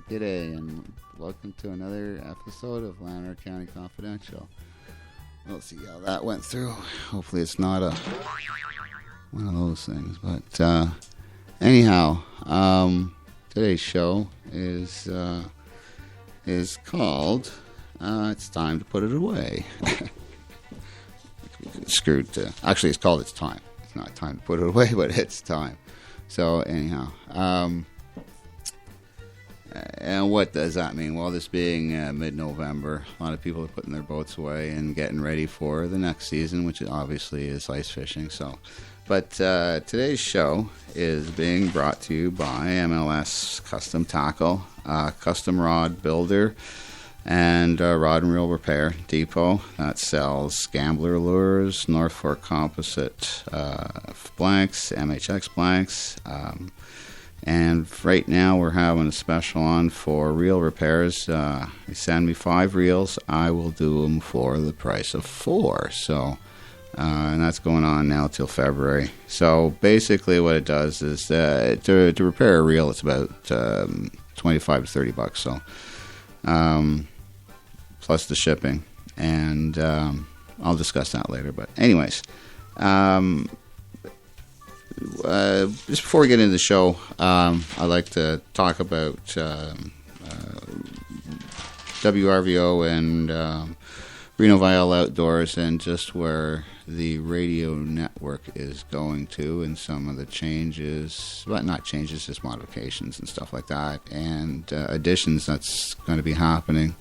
G'day, and welcome to another episode of Lanark County Confidential. We'll see how that went through. Hopefully it's not one of those things. But anyhow, today's show is called It's Time to Put It Away. Screwed. Actually, it's called It's Time. It's not time to put it away, but it's time. So anyhow, and what does that mean? Well, this being mid-November, a lot of people are putting their boats away and getting ready for the next season, which obviously is ice fishing. But today's show is being brought to you by MLS Custom Tackle, custom rod builder, and rod and reel repair depot that sells Gambler lures, North Fork composite blanks, MHX blanks. And right now we're having a special on for reel repairs. You send me 5 reels, I will do them for the price of 4. So, and that's going on now till February. So basically what it does is to repair a reel, it's about $25 to $30. So, plus the shipping. And I'll discuss that later. But anyways, just before we get into the show, I'd like to talk about WRVO and Reno Vial Outdoors and just where the radio network is going to and some of the changes, but not changes, just modifications and stuff like that, and additions that's going to be happening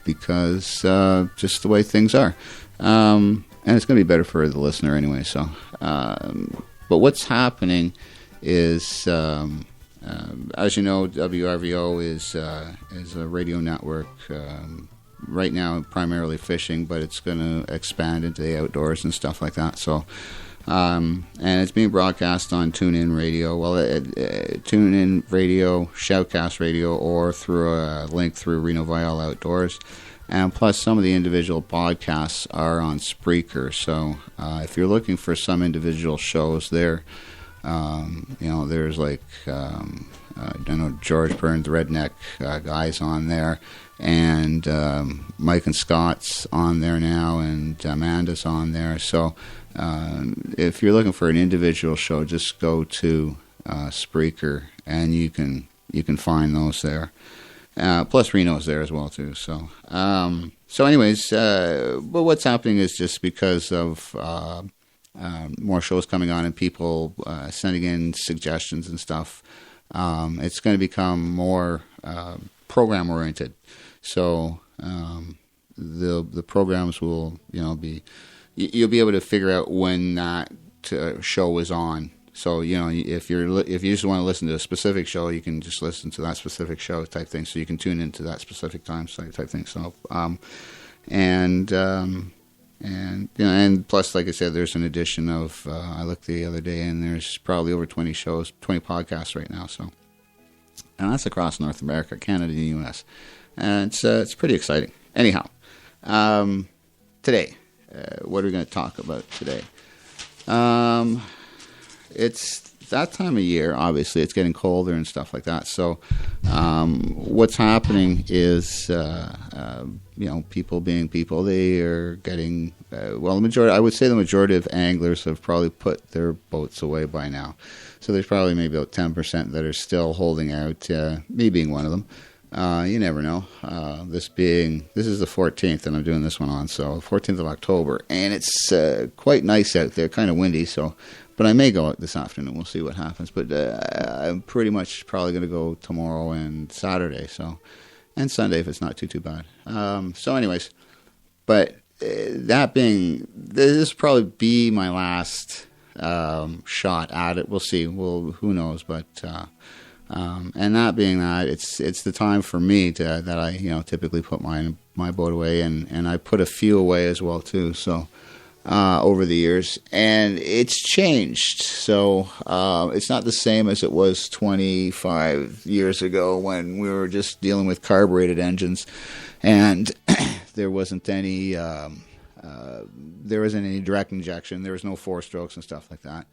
because just the way things are. And it's going to be better for the listener anyway. So, but what's happening is, as you know, WRVO is a radio network right now, primarily fishing, but it's going to expand into the outdoors and stuff like that. So, and it's being broadcast on TuneIn Radio. Well, TuneIn Radio, Shoutcast Radio, or through a link through Reno Vial Outdoors. And plus, some of the individual podcasts are on Spreaker. So if you're looking for some individual shows there, there's like, I know George Burns, the Redneck guys on there, and Mike and Scott's on there now, and Amanda's on there. So if you're looking for an individual show, just go to Spreaker, and you can find those there. Plus Reno's there as well too. So anyways, but what's happening is just because of more shows coming on and people sending in suggestions and stuff, it's going to become more program oriented. So the programs will you'll be able to figure out when that show is on. So, if you just want to listen to a specific show, you can just listen to that specific show type thing. So you can tune into that specific time type thing. So, and plus, like I said, there's an addition of, I looked the other day and there's probably over 20 shows, 20 podcasts right now. So, and that's across North America, Canada, and the U.S. And it's pretty exciting. Anyhow, today, what are we going to talk about today? It's that time of year, obviously. It's getting colder and stuff like that. So what's happening is, people being people, they are getting, the majority, I would say the majority of anglers have probably put their boats away by now. So there's probably maybe about 10% that are still holding out, me being one of them. You never know. This is the 14th, and I'm doing this one on, so 14th of October. And it's quite nice out there, kind of windy, so... But I may go out this afternoon. We'll see what happens. But I'm pretty much probably going to go tomorrow and Saturday. And Sunday if it's not too bad. So anyways, but this will probably be my last shot at it. We'll see. Well, who knows? But and that being that, it's the time for me that I typically put my boat away, and I put a few away as well too. So. Over the years, and it's changed. So it's not the same as it was 25 years ago when we were just dealing with carbureted engines, and there wasn't any direct injection. There was no 4 strokes and stuff like that.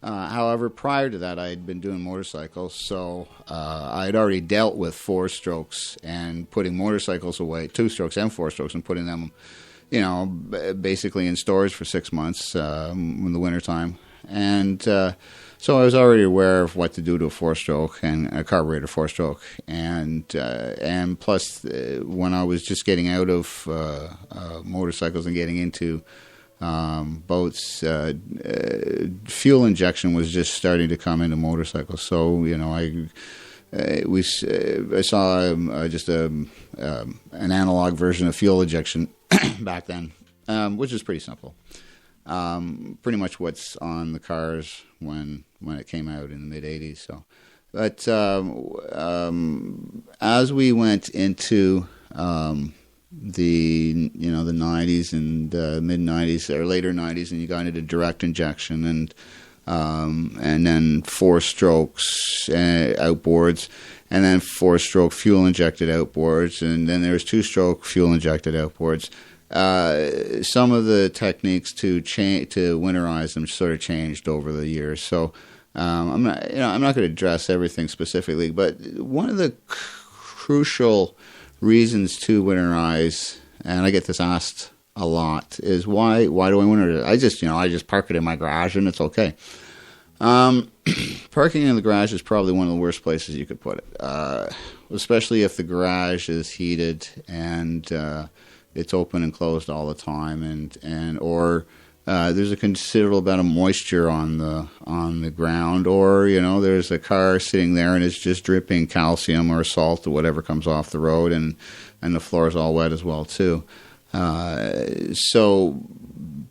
However, prior to that, I had been doing motorcycles, so I had already dealt with 4-strokes and putting motorcycles away, 2-strokes and 4-strokes, and putting them, basically in storage for 6 months in the wintertime. And so I was already aware of what to do to a 4-stroke and a carburetor 4-stroke. And plus, when I was just getting out of motorcycles and getting into boats, fuel injection was just starting to come into motorcycles. So I saw just an analog version of fuel injection back then, which is pretty simple. Pretty much what's on the cars when it came out in the mid '80s. So, but as we went into the 90s and mid 90s or later 90s, and you got into direct injection and then 4-strokes outboards, and then 4-stroke fuel injected outboards, and then there's 2-stroke fuel injected outboards. Some of the techniques to winterize them sort of changed over the years. So I'm not going to address everything specifically, but one of the crucial reasons to winterize, and I get this asked a lot, is why do I winterize? I just park it in my garage and it's okay. Parking in the garage is probably one of the worst places you could put it, especially if the garage is heated and it's open and closed all the time, or there's a considerable amount of moisture on the ground, or there's a car sitting there and it's just dripping calcium or salt or whatever comes off the road, and the floor is all wet as well too. So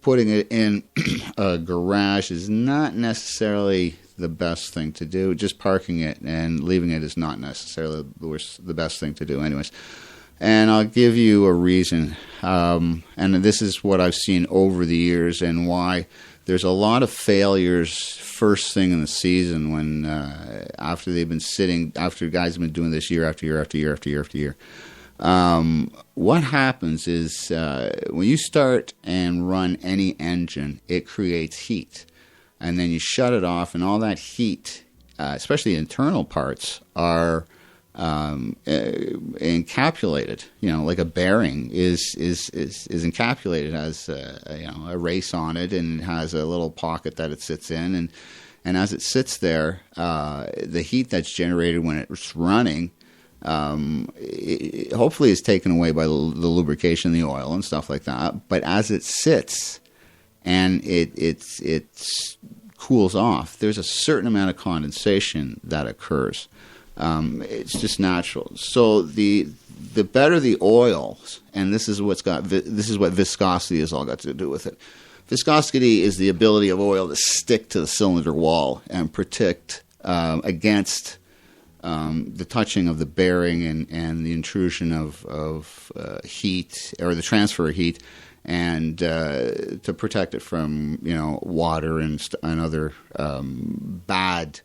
putting it in a garage is not necessarily the best thing to do. Just parking it and leaving it is not necessarily the best thing to do anyways. And I'll give you a reason, and this is what I've seen over the years and why there's a lot of failures first thing in the season when after guys have been doing this year after year after year after year after year. What happens is when you start and run any engine, it creates heat, and then you shut it off, and all that heat, especially internal parts, are encapsulated. Like a bearing is encapsulated, has a race on it, and it has a little pocket that it sits in, and as it sits there, the heat that's generated when it's running, hopefully is taken away by the lubrication, the oil, and stuff like that. But as it sits and it cools off, there's a certain amount of condensation that occurs. It's just natural. So the better the oils, and this is what viscosity has all got to do with it. Viscosity is the ability of oil to stick to the cylinder wall and protect against the touching of the bearing and the intrusion of heat, or the transfer of heat, and to protect it from water and other bad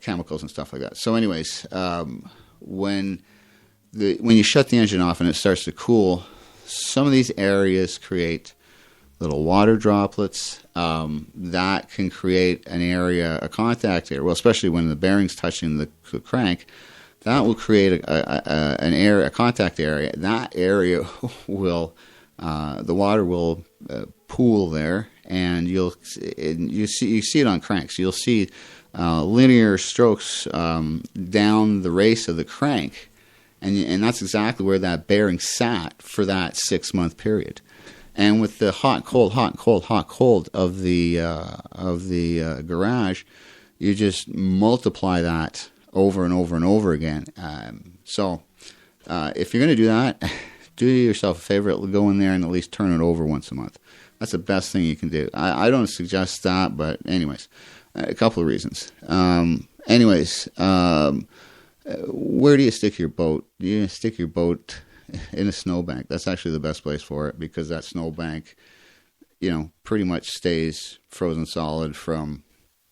chemicals and stuff like that. So anyways, when you shut the engine off and it starts to cool, some of these areas create little water droplets that can create a contact area. Well, especially when the bearing's touching the crank, that will create a contact area. That area will the water will pool there, and you see it on cranks. You'll see linear strokes down the race of the crank, and that's exactly where that bearing sat for that 6-month period. And with the hot, cold of the garage, you just multiply that over and over and over again. So if you're going to do that, do yourself a favor, go in there and at least turn it over once a month. That's the best thing you can do. I don't suggest that, but anyways, a couple of reasons. Where do you stick your boat? Do you stick your boat in a snowbank? That's actually the best place for it, because that snowbank, pretty much stays frozen solid from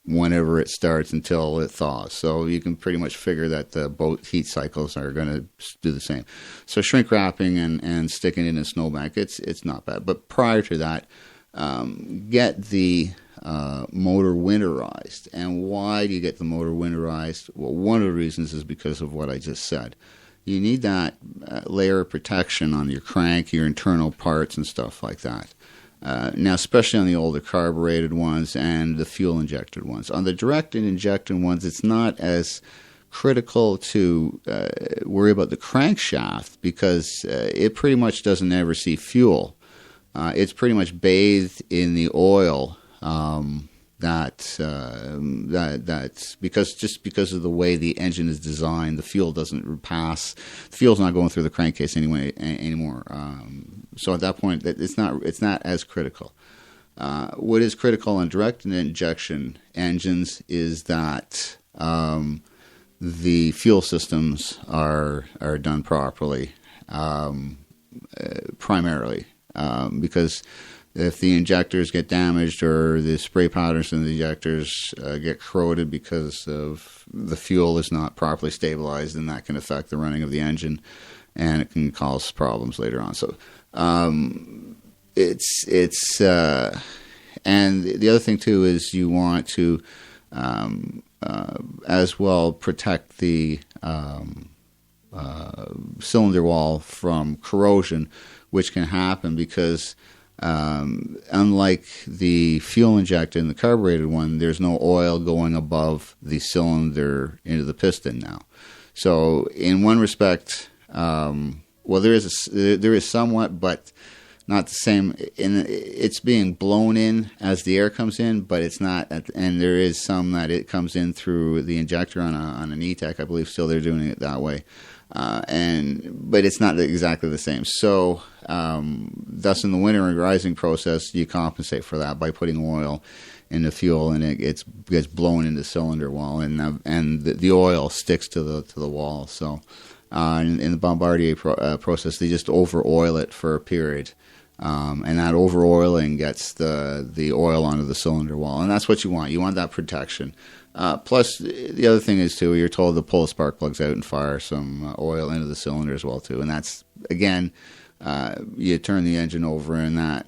whenever it starts until it thaws. So you can pretty much figure that the boat heat cycles are going to do the same. So shrink wrapping and sticking it in a snowbank, it's not bad. But prior to that, get the motor winterized. And why do you get the motor winterized? Well, one of the reasons is because of what I just said. You need that layer of protection on your crank, your internal parts, and stuff like that. Now, especially on the older carbureted ones and the fuel-injected ones. On the direct-injected ones, it's not as critical to worry about the crankshaft because it pretty much doesn't ever see fuel. It's pretty much bathed in the oil. That's because of the way the engine is designed. The fuel doesn't pass. The fuel's not going through the crankcase anymore. So at that point, it's not as critical. What is critical on direct injection engines is that the fuel systems are done properly, primarily, because if the injectors get damaged or the spray patterns in the injectors get corroded because of the fuel is not properly stabilized, then that can affect the running of the engine, and it can cause problems later on. So it's and the other thing too is you want to as well protect the cylinder wall from corrosion, which can happen because unlike the fuel injected and the carbureted one, there's no oil going above the cylinder into the piston now. So in one respect, well, there is somewhat, but not the same. It's being blown in as the air comes in, but it's not. And there is some that it comes in through the injector on an E-Tech, I believe. Still, they're doing it that way, but it's not exactly the same. So, thus, in the winterizing process, you compensate for that by putting oil in the fuel, and it gets blown into the cylinder wall, and the oil sticks to the wall. So, in the Bombardier process, they just over oil it for a period. And that over-oiling gets the oil onto the cylinder wall. And that's what you want. You want that protection. Plus, the other thing is, too, you're told to pull the spark plugs out and fire some oil into the cylinder as well, too. And that's, again, you turn the engine over and that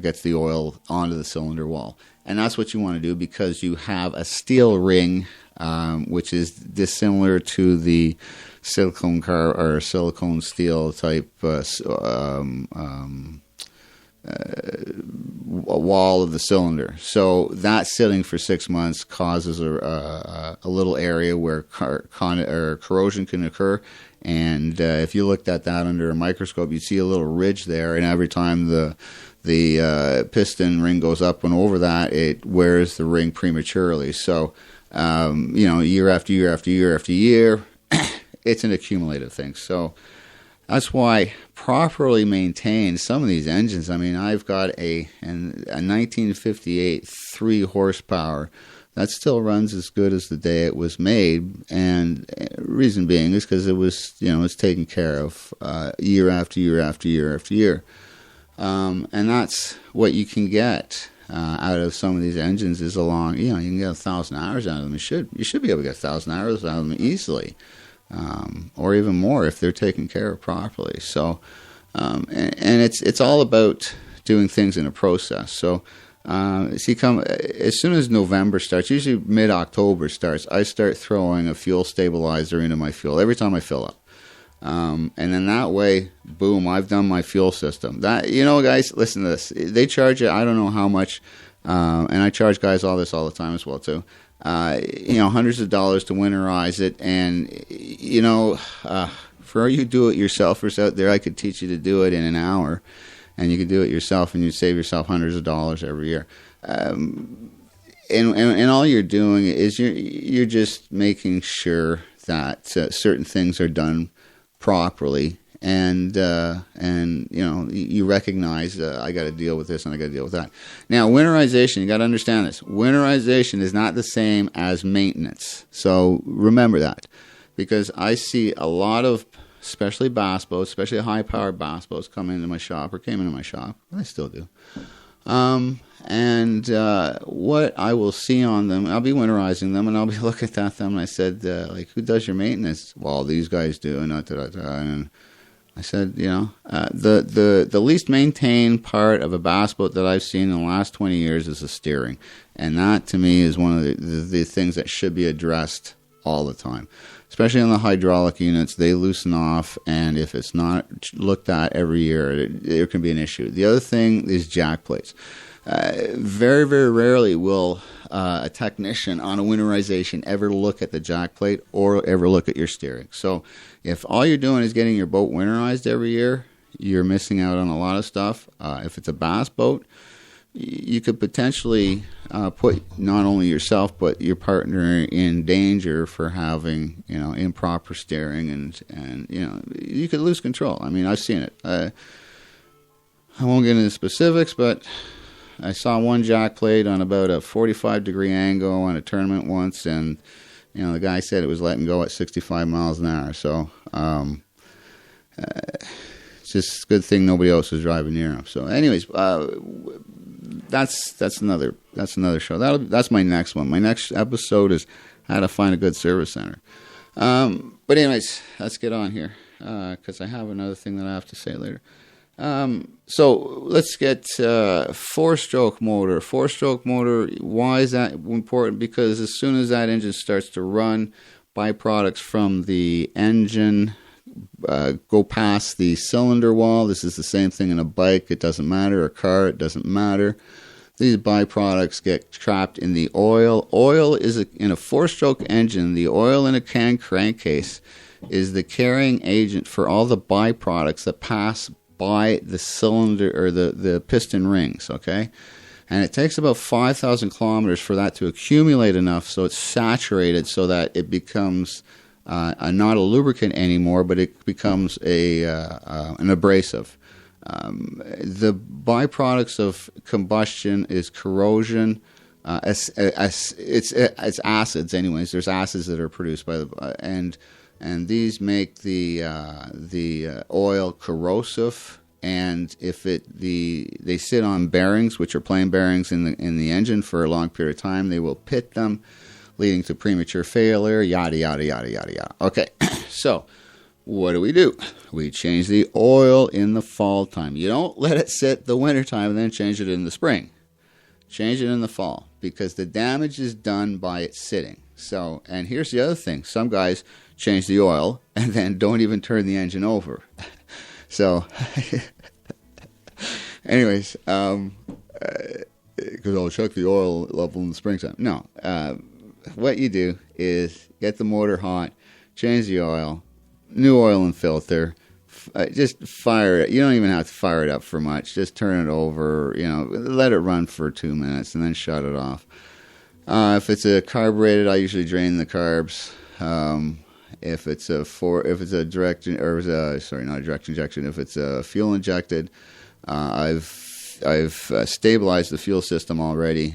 gets the oil onto the cylinder wall. And that's what you want to do because you have a steel ring, which is dissimilar to the silicone or silicone steel type wall of the cylinder. So that sitting for 6 months causes a little area where corrosion can occur. And if you looked at that under a microscope, you'd see a little ridge there. And every time the piston ring goes up and over that, it wears the ring prematurely. So, year after year after year after year, it's an accumulative thing. So that's why properly maintained some of these engines. I mean, I've got a 1958 3 horsepower that still runs as good as the day it was made, and reason being is because it was, it's taken care of year after year after year after year, and that's what you can get out of some of these engines is along. You can get 1,000 hours out of them. You should be able to get 1,000 hours out of them easily. Or even more if they're taken care of properly. So, and it's all about doing things in a process. So, as soon as November starts, usually mid-October starts, I start throwing a fuel stabilizer into my fuel every time I fill up. And then that way, boom, I've done my fuel system. That, guys, listen to this. They charge you, I don't know how much, and I charge guys all this all the time as well, too. Hundreds of dollars to winterize it, and for you do-it-yourselfers out there, I could teach you to do it in an hour, and you could do it yourself, and you'd save yourself hundreds of dollars every year. And all you're doing is you're just making sure that certain things are done properly. And you recognize I got to deal with this and I got to deal with that. Now, winterization, you got to understand this. Winterization is not the same as maintenance. So remember that, because I see a lot of, especially bass boats, especially high-powered bass boats, came into my shop. I still do. And what I will see on them, I'll be winterizing them, and I'll be looking at them, and I said, who does your maintenance? Well, these guys do, and I said, the least maintained part of a bass boat that I've seen in the last 20 years is the steering. And that, to me, is one of the things that should be addressed all the time. Especially on the hydraulic units, they loosen off, and if it's not looked at every year, there can be an issue. The other thing is jack plates. Very, very rarely will a technician on a winterization ever look at the jack plate or ever look at your steering. So if all you're doing is getting your boat winterized every year, you're missing out on a lot of stuff. If it's a bass boat, you could potentially put not only yourself but your partner in danger for having improper steering, and you could lose control. I mean, I've seen it. I won't get into specifics, but I saw one jack plate on about a 45-degree angle on a tournament once, and the guy said it was letting go at 65 miles an hour. So it's just a good thing nobody else was driving near him. So, anyways, that's another show. That's my next one. My next episode is how to find a good service center. But anyways, let's get on here because I have another thing that I have to say later. So let's get four-stroke motor. Four-stroke motor, why is that important? Because as soon as that engine starts to run, byproducts from the engine go past the cylinder wall. This is the same thing in a bike. It doesn't matter. A car, it doesn't matter. These byproducts get trapped in the oil. Oil is in a four-stroke engine. The oil in a crankcase is the carrying agent for all the byproducts that pass by the cylinder or the piston rings, okay? And it takes about 5,000 kilometers for that to accumulate enough so it's saturated so that it becomes not a lubricant anymore, but it becomes an abrasive. The byproducts of combustion is corrosion. It's acids, anyways. There's acids that are produced by and these make the oil corrosive. And if they sit on bearings, which are plain bearings in the engine for a long period of time, they will pit them, leading to premature failure. Yada yada yada yada yada. Okay, so what do? We change the oil in the fall time. You don't let it sit the winter time and then change it in the spring. Change it in the fall because the damage is done by it sitting. So, and here's the other thing: some guys change the oil and then don't even turn the engine over. So, anyways, because I'll check the oil level in the springtime. No, what you do is get the motor hot, change the oil, new oil and filter, just fire it. You don't even have to fire it up for much. Just turn it over, let it run for 2 minutes and then shut it off. If it's a carbureted, I usually drain the carbs. If it's a direct injection. If it's a fuel injected, I've stabilized the fuel system already.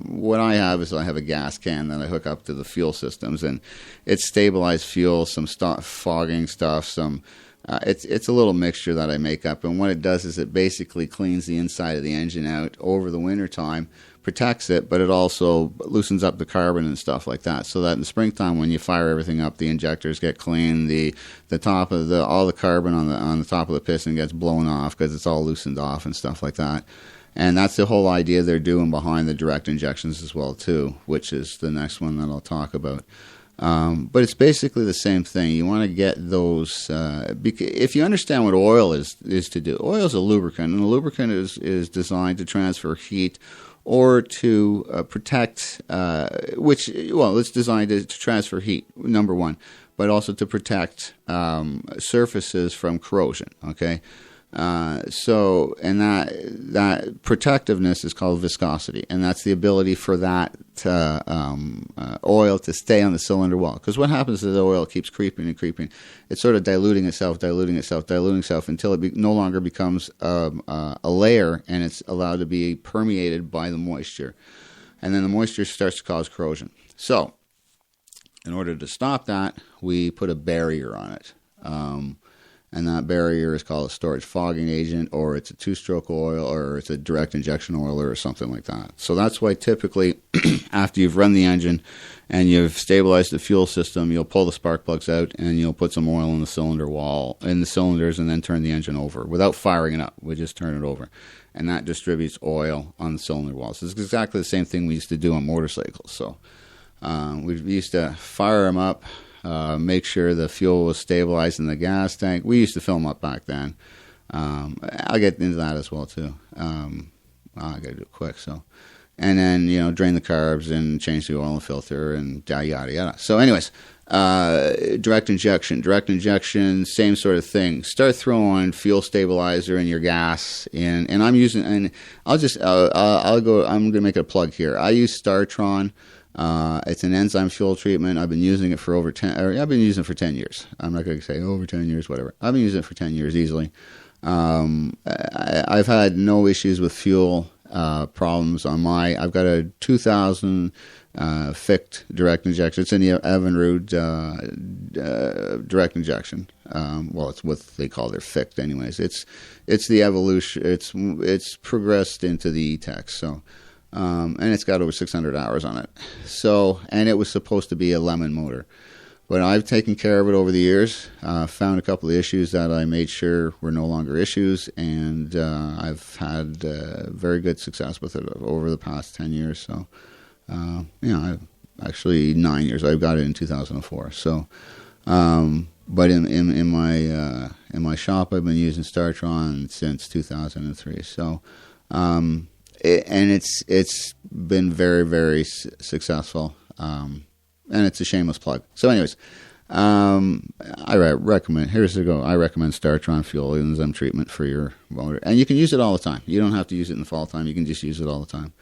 What I have is I have a gas can that I hook up to the fuel systems, and it's stabilized fuel, some fogging stuff, some. It's a little mixture that I make up, and what it does is it basically cleans the inside of the engine out over the winter time, protects it, but it also loosens up the carbon and stuff like that, so that in the springtime when you fire everything up, the injectors get clean, the top of all the carbon on the top of the piston gets blown off because it's all loosened off and stuff like that. And that's the whole idea they're doing behind the direct injections as well too, which is the next one that I'll talk about. But it's basically the same thing. You want to get those, if you understand what oil is to do. Oil is a lubricant, and a lubricant is designed to transfer heat or to protect, it's designed to transfer heat, number one, but also to protect surfaces from corrosion, okay? And that protectiveness is called viscosity, and that's the ability for that oil to stay on the cylinder wall. Because what happens is the oil keeps creeping and creeping. It's sort of diluting itself until it no longer becomes a layer, and it's allowed to be permeated by the moisture. And then the moisture starts to cause corrosion. So, in order to stop that, we put a barrier on it. and that barrier is called a storage fogging agent, or it's a two-stroke oil, or it's a direct injection oiler, or something like that. So that's why typically after you've run the engine and you've stabilized the fuel system, you'll pull the spark plugs out and you'll put some oil in the cylinder wall, in the cylinders, and then turn the engine over without firing it up. We just turn it over, and that distributes oil on the cylinder walls. It's exactly the same thing we used to do on motorcycles. So we used to fire them up, make sure the fuel was stabilized in the gas tank. We used to fill them up back then. I'll get into that as well too. I got to do it quick. So, and then drain the carbs and change the oil filter and yada yada. So, anyways, direct injection, same sort of thing. Start throwing fuel stabilizer in your gas, and I'm using, and I'm gonna make a plug here. I use Startron. It's an enzyme fuel treatment. I've been using it for I've been using it for 10 years. I'm not going to say over 10 years, whatever. I've been using it for 10 years easily. I've had no issues with fuel problems on I've got a 2000 Ficht direct injection. It's in the Evinrude direct injection. Well, it's what they call their Ficht anyways. It's the evolution. It's progressed into the E-Tech. So, and it's got over 600 hours on it. So, and it was supposed to be a Lemon motor. But I've taken care of it over the years, found a couple of issues that I made sure were no longer issues, and I've had very good success with it over the past 10 years. So, actually 9 years. I got it in 2004. So, but in my shop, I've been using Startron since 2003. So, and it's been very, very successful. And it's a shameless plug. So anyways, I recommend, here's the go. I recommend Startron fuel enzyme treatment for your motor. And you can use it all the time. You don't have to use it in the fall time. You can just use it all the time.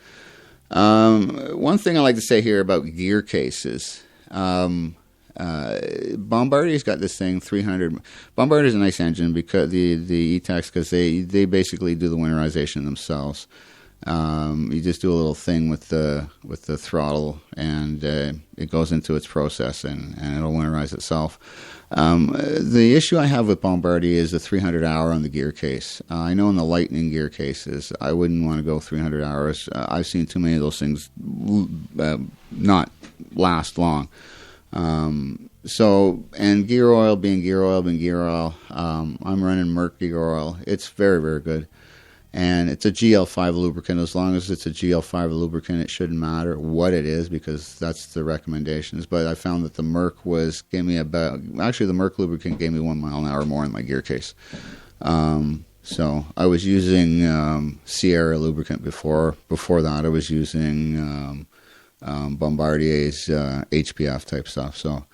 One thing I like to say here about gear cases, Bombardier's got this thing, 300. Bombardier's a nice engine because the E-Techs, because they basically do the winterization themselves. You just do a little thing with the throttle, and it goes into its process, and it'll winterize itself. The issue I have with Bombardier is the 300 hour on the gear case. I know in the Lightning gear cases, I wouldn't want to go 300 hours. I've seen too many of those things not last long. So, and gear oil being gear oil, I'm running Merc gear oil. It's very, very good. And it's a GL5 lubricant. As long as it's a GL5 lubricant, it shouldn't matter what it is, because that's the recommendations. But I found that the Merc the Merc lubricant gave me 1 mile an hour more in my gear case. So I was using Sierra lubricant before. Before that, I was using Bombardier's HPF type stuff. So.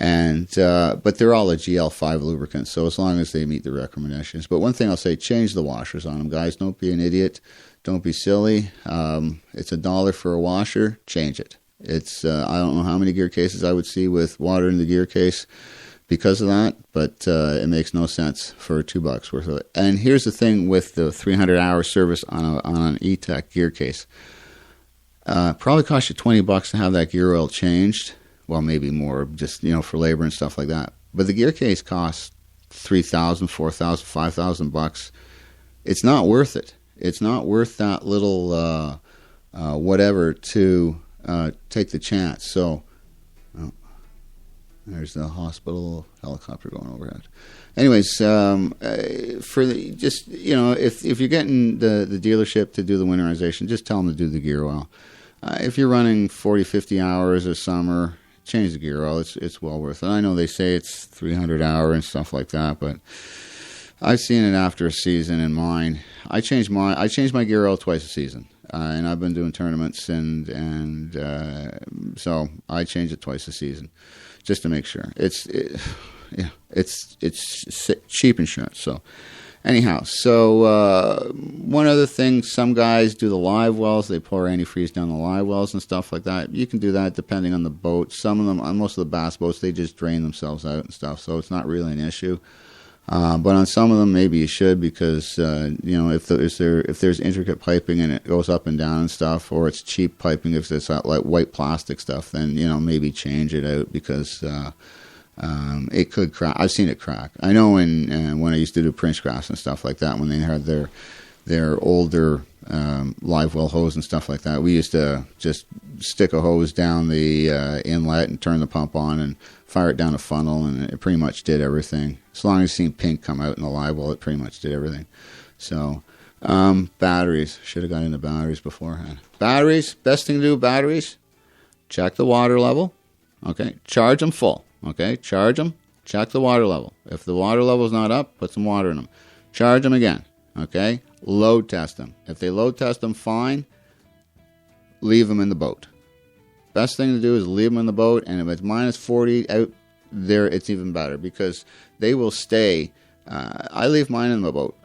And but they're all a GL5 lubricant, so as long as they meet the recommendations. But one thing I'll say, change the washers on them, guys. Don't be an idiot. Don't be silly. It's $1 for a washer. Change it. It's I don't know how many gear cases I would see with water in the gear case because of that, but it makes no sense for $2 worth of it. And here's the thing with the 300-hour service on an E-Tech gear case. Probably cost you $20 to have that gear oil changed. Well, maybe more, just for labor and stuff like that. But the gear case costs $3,000, $4,000, $5,000. It's not worth it. It's not worth that little whatever to take the chance. So, there's the hospital helicopter going overhead. Anyways, for if you're getting the dealership to do the winterization, just tell them to do the gear oil. If you're running 40, 50 hours a summer, change the gear oil. It's well worth it. I know they say it's 300 hour and stuff like that, but I've seen it after a season in mine. I change my gear oil twice a season, and I've been doing tournaments, and so I change it twice a season just to make sure. It's cheap insurance. So anyhow, one other thing, some guys do the live wells. They pour antifreeze down the live wells and stuff like that. You can do that depending on the boat. Some of them, on most of the bass boats, they just drain themselves out and stuff, so it's not really an issue. But on some of them, maybe you should, because if there's intricate piping and it goes up and down and stuff, or it's cheap piping, if it's like white plastic stuff, then maybe change it out, because it could crack. I've seen it crack. I know when I used to do Prince Crafts and stuff like that, when they had their older live well hose and stuff like that, we used to just stick a hose down the inlet and turn the pump on and fire it down a funnel, and it pretty much did everything. As long as you seen pink come out in the live well, it pretty much did everything. So batteries, should have got into batteries beforehand. Batteries, best thing to do with batteries, check the water level. Okay, charge them full. Okay, charge them, check the water level. If the water level is not up, put some water in them. Charge them again. Okay, load test them. If they load test them fine, leave them in the boat. Best thing to do is leave them in the boat, and if it's minus 40 out there, it's even better, because they will stay. I leave mine in the boat.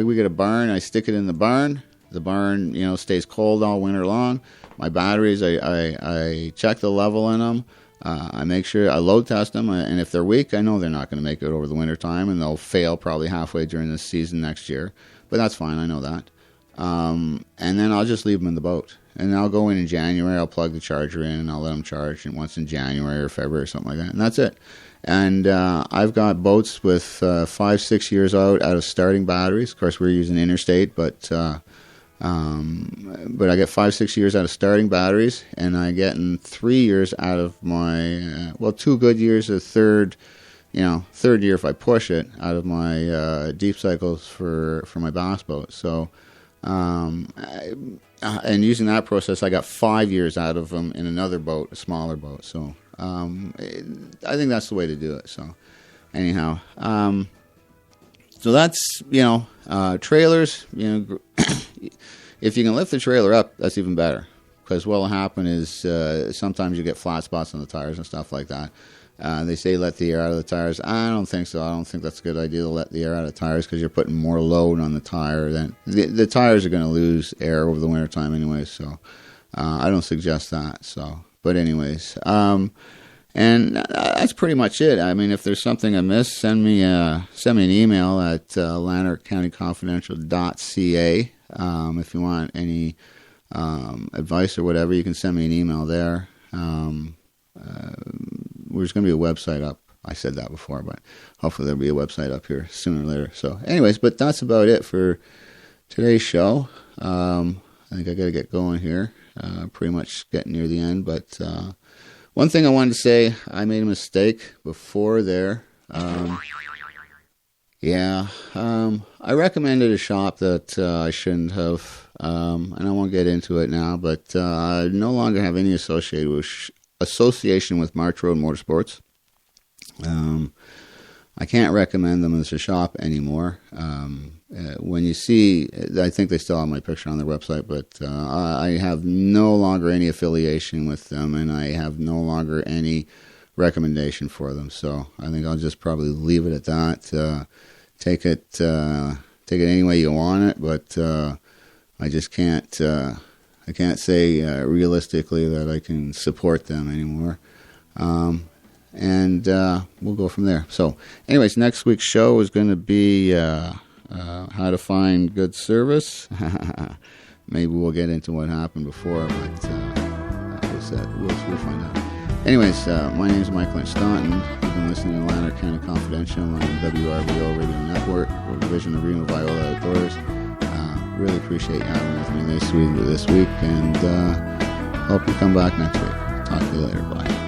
We get a barn, I stick it in the barn. The barn, stays cold all winter long. My batteries, I check the level in them. I make sure I load test them, and if they're weak, I know they're not going to make it over the winter time, and they'll fail probably halfway during this season next year. But that's fine, I know that. And then I'll just leave them in the boat, and I'll go in January. I'll plug the charger in, and I'll let them charge. And once in January or February or something like that, and that's it. And I've got boats with 5-6 years out of starting batteries. Of course, we're using interstate, but I get 5-6 years out of starting batteries, and I get 3 years out of my 2 good years, a third year if I push it, out of my deep cycles for my bass boat. So, and using that process, I got 5 years out of them in another boat, a smaller boat. So, I think that's the way to do it. So, anyhow, so that's trailers. If you can lift the trailer up, that's even better, because what will happen is sometimes you get flat spots on the tires and stuff like that. They say let the air out of the tires. I don't think so. I don't think that's a good idea to let the air out of the tires, because you're putting more load on the tire. Then the tires are going to lose air over the winter time anyway. So I don't suggest that. So, but anyways, and that's pretty much it. I mean, if there's something I missed, send me an email at lanarkcountyconfidential.ca. If you want any advice or whatever, you can send me an email there. There's going to be a website up. I said that before, but hopefully there'll be a website up here sooner or later. So anyways, but that's about it for today's show. I think I got to get going here. Pretty much getting near the end, but one thing I wanted to say, I made a mistake before there. I recommended a shop that I shouldn't have, and I won't get into it now, but I no longer have any association with March Road Motorsports. I can't recommend them as a shop anymore. When you see, I think they still have my picture on their website, but I have no longer any affiliation with them, and I have no longer any recommendation for them. So I think I'll just probably leave it at that. Take it any way you want it, but I just can't. I can't say realistically that I can support them anymore. And we'll go from there. So, anyways, next week's show is going to be how to find good service. Maybe we'll get into what happened before, but we'll find out. Anyways, my name is Mike Lynch Staunton. You've been listening to Lanark County Confidential on WRVO Radio Network, or Division of Reno Viola Outdoors. Really appreciate you having with me this week, and hope you come back next week. Talk to you later. Bye.